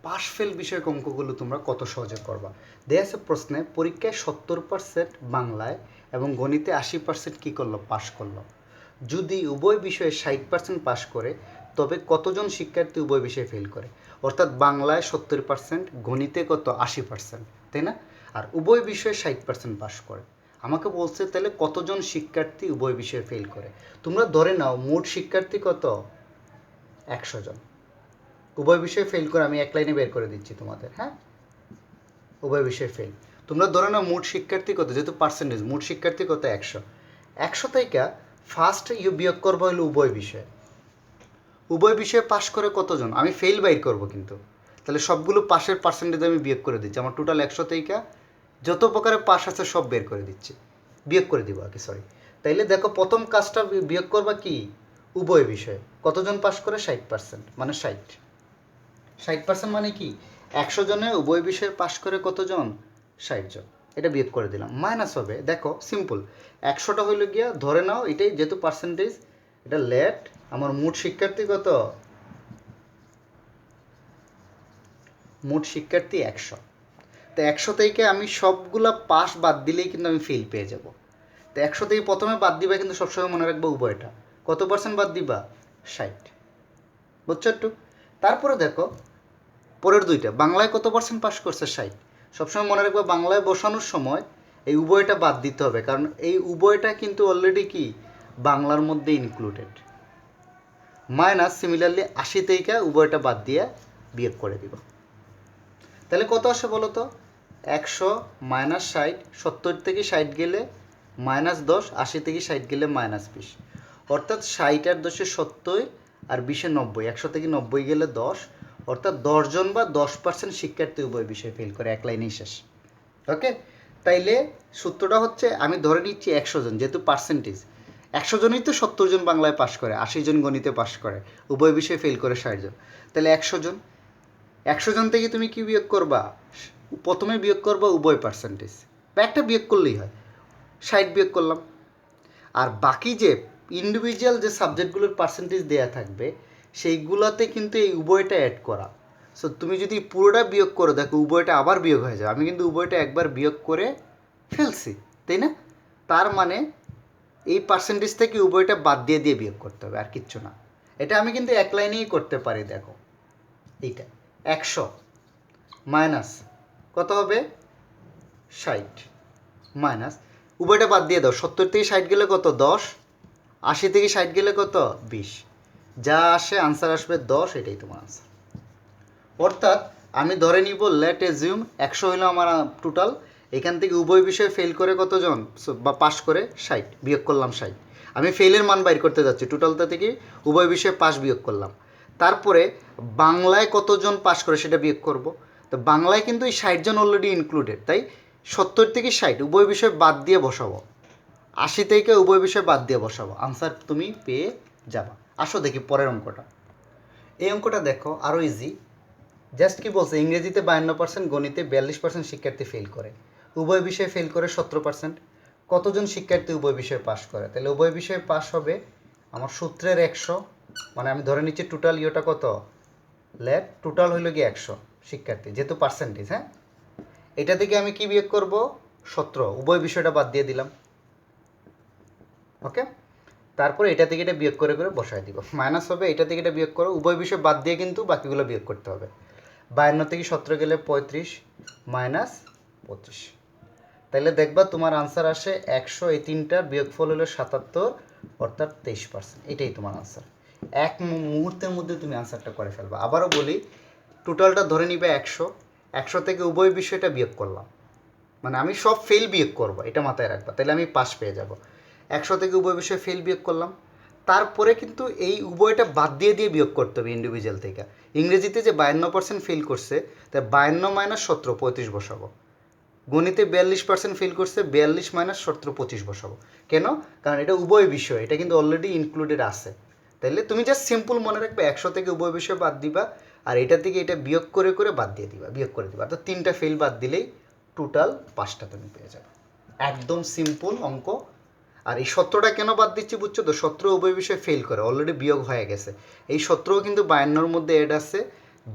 Pass fail বিষয়ক অঙ্কগুলো তোমরা কত সহজে করবা। দেয়া আছে প্রশ্নে পরীক্ষায় 70% বাংলায় এবং গণিতে 80% কী করলো, পাশ করলো। যদি উভয় বিষয়ে 60% পাশ করে তবে কতজন শিক্ষার্থী উভয় বিষয়ে ফেল করে? অর্থাৎ বাংলায় 70%, গণিতে কত 80%, তাই না? আর উভয় বিষয়ে 60% পাশ করে। আমাকে বলছে তাহলে কতজন শিক্ষার্থী উভয় বিষয়ে ফেল করে। তোমরা ধরে নাও মোট শিক্ষার্থী কত, 100 জন। উভয় বিষয়ে ফেল করে আমি এক লাইনে বের করে দিচ্ছি তোমাদের, হ্যাঁ। উভয় বিষয়ে ফেল, তোমরা ধরে নাও মোট শিক্ষার্থী কত, যেহেতু পার্সেন্টেজ মোট শিক্ষার্থী কত 100 থেকে ফার্স্ট বিয়োগ করবো হলো উভয় বিষয়ে। উভয় বিষয়ে পাশ করে কতজন, আমি ফেল বাইর করব কিন্তু। তাহলে সবগুলো পাশের পার্সেন্টেজ আমি বিয়োগ করে দিচ্ছি, আমার টোটাল 100 থেকে যত প্রকারের পাশ আছে সব বের করে দিচ্ছি, বিয়োগ করে দিব আর কি, সরি। তাইলে দেখো প্রথম কাজটা বিয়োগ করবা কি, উভয় বিষয়ে কতজন পাশ করে, 60%, মানে 60% মানে কি 100 জনে উভয় বিষয়ে পাশ করে কতজন, 60 জন। এটা বিয়োগ করে দিলাম, মাইনাস হবে, দেখো সিম্পল। 100টা হইল গিয়া, ধরে নাও এটাই যেহেতু পার্সেন্টেজ, এটা লেট, আমার মোট শিক্ষার্থী কত, মোট শিক্ষার্থী 100। তো 100 থেকে আমি সবগুলা পাস বাদ দিলেই কিন্তু আমি ফেল পেয়ে যাব। তো 100 থেকে প্রথমে বাদ দিবা, কিন্তু সবসময় মনে রাখবো উভয়টা কত পার্সেন্ট বাদ দিবা, 60, বুঝছো একটু। তারপরে দেখো পরের দুইটা, বাংলায় কত পার্সেন্ট পাস করছে, 60। সবসময় মনে রাখবো বাংলায় বসানোর সময় এই উভয়টা বাদ দিতে হবে, কারণ এই উভয়টা কিন্তু অলরেডি কি বাংলার মধ্যে ইনক্লুডেড। মাইনাস সিমিলারলি 80 থেকে উভয়টা বাদ দিয়ে বিয়োগ করে দিব। তাহলে কত আসে বলো তো, 100 মাইনাস 60, 70 থেকে 60 গেলে -10, 80 থেকে 60 গেলে -20, অর্থাৎ 60 আর 10-এ 70 আর 20-এ 90, 100 থেকে 90 গেলে 10, অর্থাৎ 10 জন বা 10% শিক্ষার্থী উভয় বিষয়ে ফেল করে, এক লাইনেই শেষ। ওকে, তাইলে সূত্রটা হচ্ছে, আমি ধরে নিচ্ছি 100 জন, যেহেতু পার্সেন্টেজ 100 জনই তো 70 জন বাংলায় পাশ করে, 80 জন গণিতে পাশ করে, উভয় বিষয়ে ফেল করে 60 জন। তাহলে 100 জন, 100 জন থেকে তুমি কি বিয়োগ করবা, প্রথমে বিয়োগ করবা উভয় পার্সেন্টেজ, বা একটা বিয়োগ করলেই হয়, 60 বিয়োগ করলাম। আর বাকি যে ইন্ডিভিজুয়াল যে সাবজেক্টগুলোর পার্সেন্টেজ দেওয়া থাকবে সেইগুলোতে কিন্তু এই উভয়টা অ্যাড করা। সো তুমি যদি পুরোটা বিয়োগ করো, দেখো উভয়টা আবার বিয়োগ হয়ে যাবে, আমি কিন্তু উভয়টা একবার বিয়োগ করে ফেলছি, তাই না? তার মানে এই পার্সেন্টেজ থেকে উভয়টা বাদ দিয়ে দিয়ে বিয়োগ করতে হবে, আর কিচ্ছু না। এটা আমি কিন্তু এক লাইনেই করতে পারি, দেখো এইটা 100 মাইনাস কত হবে, 60, মাইনাস উভয়টা বাদ দিয়ে দাও, 70 থেকে 60 গেলে কত 10, 80 থেকে 60 গেলে কত 20, যা আসে আনসার আসবে 10, এটাই তোমার আনসার। অর্থাৎ আমি ধরে নিব, লেট এজিউম 100 হলো আমার টোটাল, এখান থেকে উভয় বিষয়ে ফেল করে কতজন, বা পাস করে 60, বিয়োগ করলাম 60, আমি ফেলের মান বাইর করতে যাচ্ছি, টোটালটা থেকে উভয় বিষয়ে পাস বিয়োগ করলাম। তারপরে বাংলায় কতজন পাস করে সেটা বিয়োগ করব। তো বাংলায় কিন্তু এই 60 জন অলরেডি ইনক্লুডেড, তাই 70 থেকে 60 উভয় বিষয় বাদ দিয়ে বসাবো, 80 থেকে উভয় বিষয় বাদ দিয়ে বসাবো, আনসার তুমি পেয়ে যাবা। আসো দেখি পরের অঙ্কটা। এই অঙ্কটা দেখো আরও ইজি। জাস্ট কি বলছে, ইংরেজিতে 52%, গণিতে 42% শিক্ষার্থী ফেল করে, উভয় বিষয়ে ফেল করে 17%, কতজন শিক্ষার্থী উভয় বিষয়ে পাস করে? তাহলে উভয় বিষয়ে পাস হবে আমার সূত্রের 100, মানে আমি ধরে নিচ্ছি টোটাল ইয়েটা কত, লেট টোটাল হইল গিয়ে 100 শিক্ষার্থী, যেহেতু পার্সেন্টেজ, হ্যাঁ। এটা থেকে আমি কি বিয়োগ করব, 17, উভয় বিষয়টা বাদ দিয়ে দিলাম। ওকে, তারপরে এটা থেকে এটা বিয়োগ করে করে বসায় দিব, মাইনাস হবে, এটা থেকে এটা বিয়োগ করো, উভয় বিষয় বাদ দিয়ে কিন্তু বাকিগুলো বিয়োগ করতে হবে। 52 থেকে 17 গেলে 35, মাইনাস 25, তাহলে দেখবা তোমার আনসার আসে 100, এই তিনটার বিয়োগফল হলো 77, অর্থাৎ 23%, এটাই তোমার আনসার। এক মুহূর্তের মধ্যে তুমি আনসারটা করে ফেলবা। আবারও বলি, টোটালটা ধরে নিবে 100, 100 থেকে উভয় বিষয়টা বিয়োগ করলাম, মানে আমি সব ফেল বিয়োগ করবো, এটা মাথায় রাখবা, তাহলে আমি পাস পেয়ে যাব। 100 থেকে উভয় বিষয়ে ফেল বিয়োগ করলাম, তারপরে কিন্তু এই উভয়টা বাদ দিয়ে দিয়ে বিয়োগ করতে হবে ইন্ডিভিজুয়াল থেকে। ইংরেজিতে যে 52% ফেল করছে, তাই 52 মাইনাস 17, 35 বসাবো। গণিতে 42% ফেল করছে, 42 মাইনাস 17, 25 বসাবো। কেন? কারণ এটা উভয় বিষয়, এটা কিন্তু অলরেডি ইনক্লুডেড আছে। তাইলে তুমি জাস্ট সিম্পল মনে রাখবে, 100 থেকে উভয় বিষয় বাদ দিবা, আর এটা থেকে এটা বিয়োগ করে করে বাদ দিয়ে দিবা, বিয়োগ করে দিবা, তো 3টা ফেল বাদ দিলেই টোটাল 5টা তুমি পেয়ে যাবে। একদম সিম্পল অঙ্ক। আর এই 17টা কেন বাদ দিচ্ছি বুঝছো তো, 17 উভয় বিষয়ে ফেল করে, অলরেডি বিয়োগ হয়ে গেছে। এই 17 কিন্তু 52-র মধ্যে অ্যাড আছে,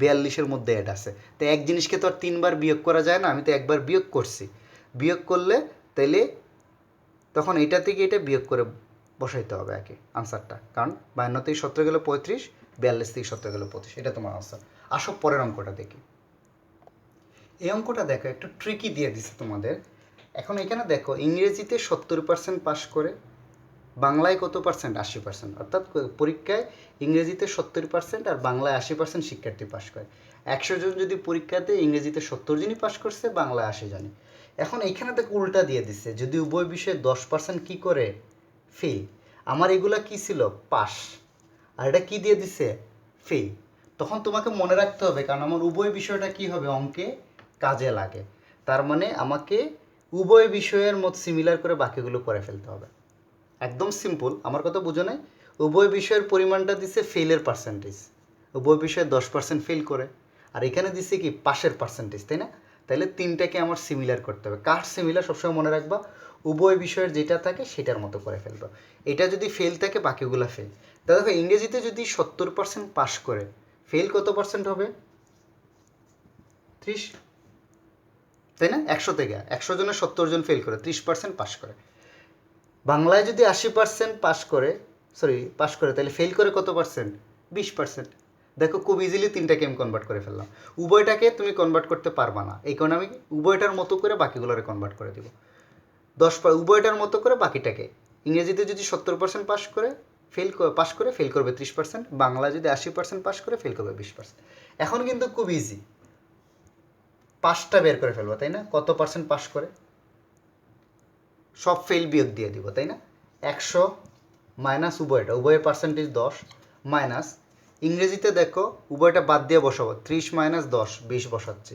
42-এর মধ্যে অ্যাড আছে। তো এক জিনিসকে তো আর 3বার বিয়োগ করা যায় না, আমি তো একবার বিয়োগ করছি। বিয়োগ করলে তাইলে তখন এটা থেকে এটা বিয়োগ করে বসাইতে হবে আগে আনসারটা, কারণ 52 থেকে 17 গেলে 35, 42 থেকে 17 গেলে 25, এটা তোমার আনসার। আসো পরের অঙ্কটা দেখি। এই অঙ্কটা দেখো একটু ট্রিকি দিয়ে দিছে তোমাদের। এখন এখানে দেখো ইংরেজিতে 70% পাস করে, বাংলায় কত পার্সেন্ট? 80%। অর্থাৎ পরীক্ষায় ইংরেজিতে 70% আর বাংলায় 80% শিক্ষার্থী পাস করে। 100 জন যদি পরীক্ষাতে ইংরেজিতে 70 জনই পাস করছে, বাংলায় 80 জনই। এখন এইখানে দেখো উল্টা দিয়ে দিচ্ছে, যদি উভয় বিষয়ে 10% কি করে? ফেল। আমার এগুলা কি ছিল? পাস। আর এটা কি দিয়ে দিছে? ফেল। তখন তোমাকে মনে রাখতে হবে, কারণ আমার উভয় বিষয়টা কি হবে? অঙ্কে কাজে লাগে। তার মানে আমাকে উভয় বিষয়ের মত সিমিলার করে বাকিগুলো করে ফেলতে হবে। একদম সিম্পল, আমার কথা বুঝো নাই? উভয় বিষয়ের পরিমাণটা দিছে ফেলের পার্সেন্টেজ, উভয় বিষয়ে 10% ফেল করে, আর এখানে দিছে কি? পাশের পার্সেন্টেজ, তাই না? তাহলে তিনটাকে আমার সিমিলার করতে হবে। কার সিমিলার? সবসময় মনে রাখবা উভয় বিষয়ের যেটা থাকে সেটার মতো করে ফেলবো। এটা যদি ফেল থাকে বাকিগুলো ফেল। তা দেখো ইংরেজিতে যদি 70% পাস করে, ফেল কত পার্সেন্ট হবে? 30, তাই না? 100 থেকে 100 জনের 70 জন ফেল করে, 30% পাস করে। বাংলায় যদি 80% পাস করে তাহলে ফেল করে কত পার্সেন্ট? 20%। দেখো খুব ইজিলি তিনটাকে আমি কনভার্ট করে ফেললাম। উভয়টাকে তুমি কনভার্ট করতে পারবা না, এই কারণে আমি উভয়টার মতো করে বাকিগুলোরে কনভার্ট করে দিব। উভয়টার মতো করে বাকিটাকে, ইংরেজিতে যদি 70% পাস করে ফেল করবে 30%, বাংলা যদি 80% পাস করে ফেল করবে 20%। এখন কিন্তু খুব ইজি, পাসটা বের করে ফেলবো, তাই না? কত পার্সেন্ট পাস করে? সব ফেল বিয়োগ দিয়ে দিব, তাই না? 100 মাইনাস উভয়ের পার্সেন্টেজ 10, মাইনাস ইংরেজিতে দেখো উভয়টা বাদ দিয়ে বসাবো, 30 মাইনাস 10, 20 বসাচ্ছি,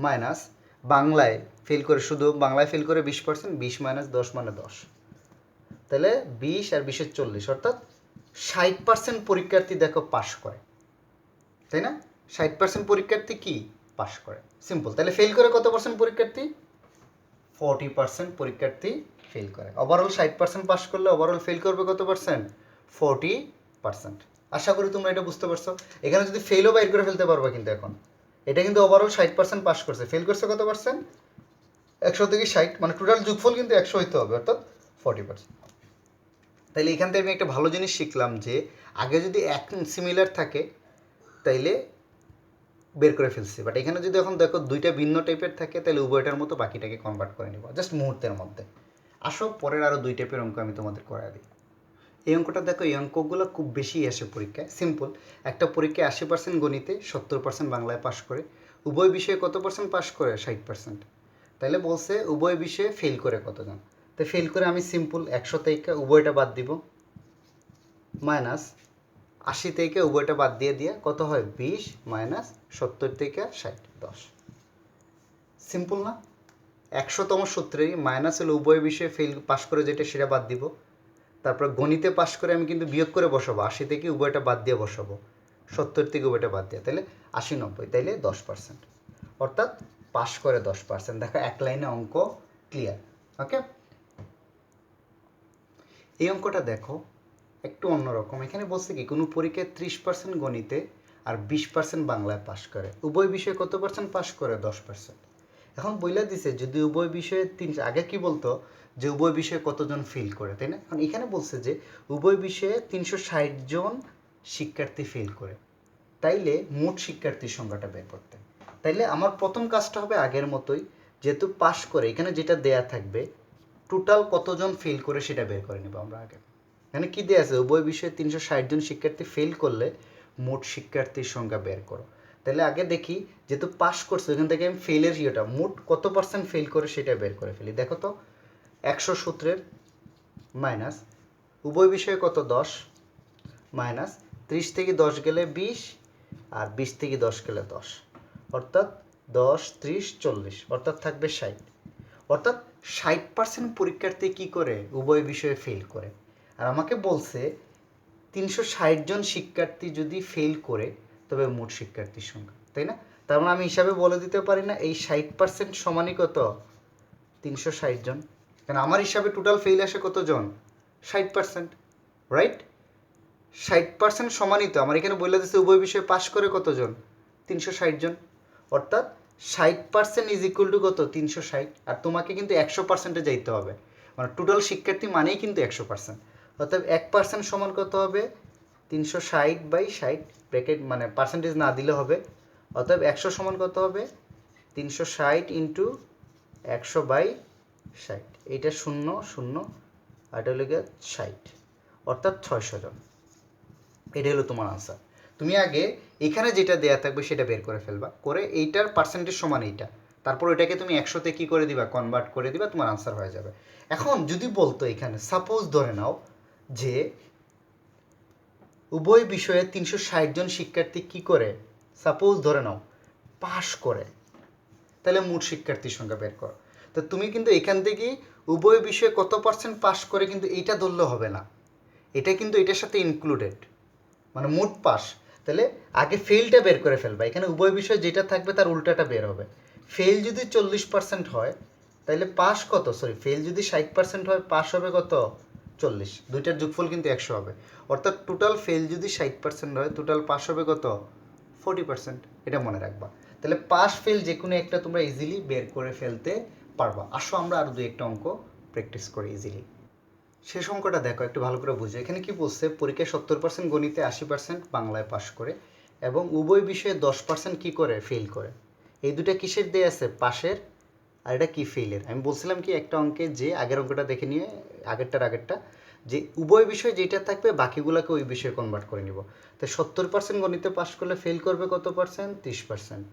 মাইনাস বাংলায় ফেল করে, শুধু বাংলায় ফেল করে 20%, 20 মাইনাস 10 মানে 10, তাহলে 20 আর 20 40, অর্থাৎ 60% পরীক্ষার্থী দেখো পাস করে, তাই না? 60% পরীক্ষার্থী কি? পাস করে। সিম্পল। তাহলে ফেল করে কত পার্সেন্ট পরীক্ষার্থী? 40% পরীক্ষার্থী ফেল করে। ওভারঅল 60% পাস করলে ওভারঅল ফেল করবে কত পার্সেন্ট? 40%। আশা করি তোমরা এটা বুঝতে পারছো। এখানে যদি ফেলও বাইর করে ফেলতে পারবা, কিন্তু এখন এটা কিন্তু ওভারঅল 60% পাস করছে, ফেল করছে কত পার্সেন্ট? 100 থেকে 60, মানে টোটাল যোগফল কিন্তু 100 হইতে হবে, অর্থাৎ 40%। তাইলে এখান থেকে আমি একটা ভালো জিনিস শিখলাম যে আগে যদি এক সিমিলার থাকে তাইলে বের করে ফেলছি, বাট এখানে যদি এখন দেখো দুইটা ভিন্ন টাইপের থাকে তাহলে উভয়টার মতো বাকিটাকে কনভার্ট করে নিব জাস্ট মুহূর্তের মধ্যে। আসো পরের আরও 2 টাইপের অঙ্ক আমি তোমাদের করাই দিই। এই অঙ্কটা দেখো, এই অঙ্কগুলো খুব বেশি আসে পরীক্ষায়। সিম্পল, একটা পরীক্ষায় 80% গণিতে, 70% বাংলায় পাস করে, উভয় বিষয়ে কত পার্সেন্ট পাস করে? 60%। তাহলে বলছে উভয় বিষয়ে ফেল করে কতজন। তো ফেল করে আমি সিম্পল 100 থেকে উভয়টা বাদ দিব, মাইনাস 80 থেকে উভয়টা বাদ দিয়ে কত হয়? 20 মাইনাস 70 থেকে 60, 10। সিম্পল না? 100তম সূত্রেই মাইনাস হলে উভয় বিষয়ে ফেল পাস করে যেটা সেটা বাদ দিব, তারপর গণিতে পাস করে আমি কিন্তু বিয়োগ করে বসাবো, 80 থেকে উভয়টা বাদ দিয়ে বসাবো, 70 থেকে উভয়টা বাদ দিয়ে, তাহলে 80 90, তাইলে 10%, অর্থাৎ পাস করে 10%। দেখো এক লাইনে অঙ্ক ক্লিয়ার। ওকে, এই অঙ্কটা দেখো একটু অন্যরকম। এখানে বলছে কি, কোনো পরীক্ষায় 30% গণিতে আর 20% বাংলায় পাস করে, উভয় বিষয়ে কত পার্সেন্ট পাস করে? 10%। এখন বইলা দিছে যদি উভয় বিষয়ে আগে কি বলতো যে উভয় বিষয়ে কতজন ফেল করে, তাই না? এখন এখানে বলছে যে উভয় বিষয়ে 360 জন শিক্ষার্থী ফেল করে, তাইলে মোট শিক্ষার্থীর সংখ্যাটা বের করতে। তাইলে আমার প্রথম কাজটা হবে আগের মতোই, যেহেতু পাস করে এখানে যেটা দেয়া থাকবে টোটাল কতজন ফেল করে সেটা বের করে নেব আমরা আগে। এখানে কি দেয়া আছে? উভয় বিষয়ে 360 জন শিক্ষার্থী ফেল করলে মোট শিক্ষার্থীর সংখ্যা বের করো। তাহলে আগে দেখি, যেহেতু পাস করছে ওইখান থেকে আমি ফেলের ইয়েটা মোট কত পার্সেন্ট ফেল করে সেটা বের করে ফেলি। দেখো তো, 100 সূত্রের মাইনাস উভয় বিষয়ে কত? 10, মাইনাস 30 থেকে 10 গেলে 20, আর 20 থেকে 10 গেলে 10, অর্থাৎ 10 30 40, অর্থাৎ থাকবে 60। অর্থাৎ 60% পরীক্ষার্থী কি করে? উভয় বিষয়ে ফেল করে। আর আমাকে বলছে 360 জন শিক্ষার্থী যদি ফেল করে তবে মোট শিক্ষার্থীর সংখ্যা, তাই না? তার মানে আমি হিসাবে বলে দিতে পারি না এই 60% সমানই কত? 360 জন। কারণ আমার হিসাবে টোটাল ফেল আসে কতজন? 60%, রাইট? 60% সমানই তো আমার এখানে বলে দিচ্ছে উভয় বিষয়ে পাস করে কতজন? 360 জন, অর্থাৎ 60% ইজ ইকুয়াল টু কত 360। আর তোমাকে কিন্তু 100%-এ যাইতে হবে, মানে টোটাল শিক্ষার্থী মানেই কিন্তু 100%। অর্থাৎ 1% সমান কত হবে 360/60, ব্র্যাকেট মানে পার্সেন্টেজ না দিলে হবে। অর্থাৎ 100 সমান কত হবে 360 ইন্টু 100/60, এইটা 0 0 আর এটা হলো গিয়ে 60, অর্থাৎ 600 জন। এটা হলো তোমার আনসার। তুমি আগে এখানে যেটা দেয়া থাকবে সেটা বের করে ফেলবা, করে এইটার পার্সেন্টেজ সমান এইটা, তারপর এটাকে তুমি 100-তে কী করে দিবা কনভার্ট করে দিবা, তোমার আনসার হয়ে যাবে। এখন যদি বলতো এখানে সাপোজ ধরে নাও যে উভয় বিষয়ে 360 জন শিক্ষার্থী কী করে, সাপোজ ধরে নাও পাশ করে, তাহলে মোট শিক্ষার্থীর সংখ্যা বের করো। তো তুমি কিন্তু এখান থেকেই উভয় বিষয়ে কত পার্সেন্ট পাশ করে কিন্তু এইটা ধরলে হবে না, এটা কিন্তু এটার সাথে ইনক্লুডেড, মানে মোট পাস। তাহলে আগে ফেলটা বের করে ফেলবা, এখানে উভয় বিষয় যেটা থাকবে তার উল্টাটা বের হবে। ফেল যদি 40% হয় তাহলে পাস কত, সরি ফেল যদি 60% হয় পাস হবে কত 40, দুইটার যোগফল কিন্তু 100 হবে। অর্থাৎ টোটাল ফেল যদি 60% হয় টোটাল পাস হবে কত 40%, এটা মনে রাখবা। তাহলে পাস ফেল যে কোনো একটা তোমরা ইজিলি বের করে ফেলতে পারবা। আসো আমরা আরও দুই একটা অঙ্ক প্র্যাকটিস করি ইজিলি। শেষ অঙ্কটা দেখো একটু ভালো করে বুঝো। এখানে কি বলছে, পরীক্ষায় 70% গণিতে, 80% বাংলায় পাস করে এবং উভয় বিষয়ে 10% কি করে ফেল করে। এই দুটা কিসের দিয়ে আছে, পাশের, আর এটা কি ফেলের। আমি বলছিলাম কি একটা অঙ্কে যে আগের অঙ্কটা দেখে নিয়ে আগেরটা যে উভয় বিষয় যেটা থাকবে বাকিগুলোকে ওই বিষয়ে কনভার্ট করে নিব। তো 70% গণিতে পাস করলে ফেল করবে কত পার্সেন্ট, 30%।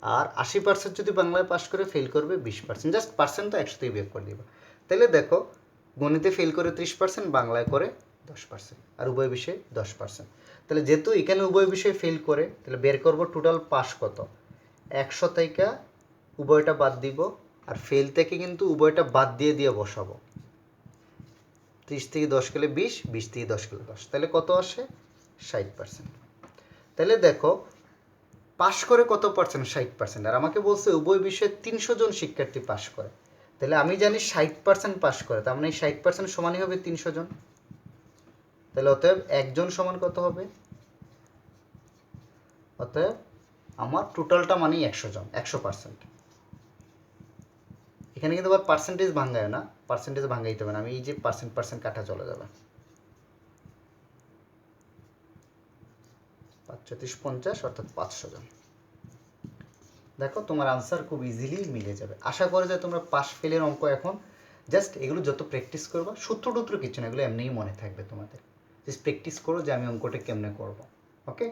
আর 80% যদি বাংলায় পাস করে ফেল করবে 20%। জাস্ট পার্সেন্ট তো 100-তেই বিয়োগ করে দিব। তাহলে দেখো গণিতে ফেল করে 30%, বাংলায় করে 10%, আর উভয় বিষয়ে 10%। তাহলে যেহেতু এখানে উভয় বিষয়ে ফেল করে, তাহলে বের করব টোটাল পাস কত। 100 থেকে উভয়টা বাদ দিব, আর ফেল থেকে কিন্তু উভয়টা বাদ দিয়ে বসাবো। 30 থেকে 10 গেলে 20, 20 থেকে 10 গেলে 10, তাহলে কত আসে 60%। তাহলে দেখো পাস করে কত পার্সেন্ট, 60%। আর আমাকে বলছে উভয় বিষয়ে 300 জন শিক্ষার্থী পাস করে, তাহলে আমি জানি 60% পাস করে, তার মানে 60% সমানই হবে 300 জন। তাহলে অতএব একজন সমান কত হবে, অতএব আমার টোটালটা মানেই 100 জন, 100%। এখানে কিন্তু আবার পার্সেন্টেজ ভাঙায় না, পার্সেন্টেজ ভাঙাইতে হবে না, আমি এই যে পার্সেন্ট কাটা চলে যাবে। 5-30-50 অর্থাৎ 500 জন। দেখো তোমার আনসার খুব ইজিলি মিলে যাবে। আশা করি যে তোমরা পাস ফেলের অঙ্ক এখন জাস্ট এগুলো যত প্র্যাকটিস করবা, সূত্র টুত্র কিছু না, এগুলো এমনিই মনে থাকবে তোমাদের। জাস্ট প্র্যাকটিস করো যে আমি অঙ্কটা কেমনে করবো, ওকে?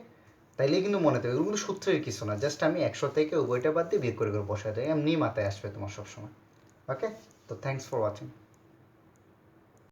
তাইলেই কিন্তু মনে থাকবে, এগুলো সূত্রের কিছু না, জাস্ট আমি 100 থেকে উভয়টা বাদ দিয়ে বিয়োগ করে বসাই দেয়, এমনিই মাথায় আসবে তোমার সবসময়। ওকে, তো থ্যাংকস ফর ওয়াচিং।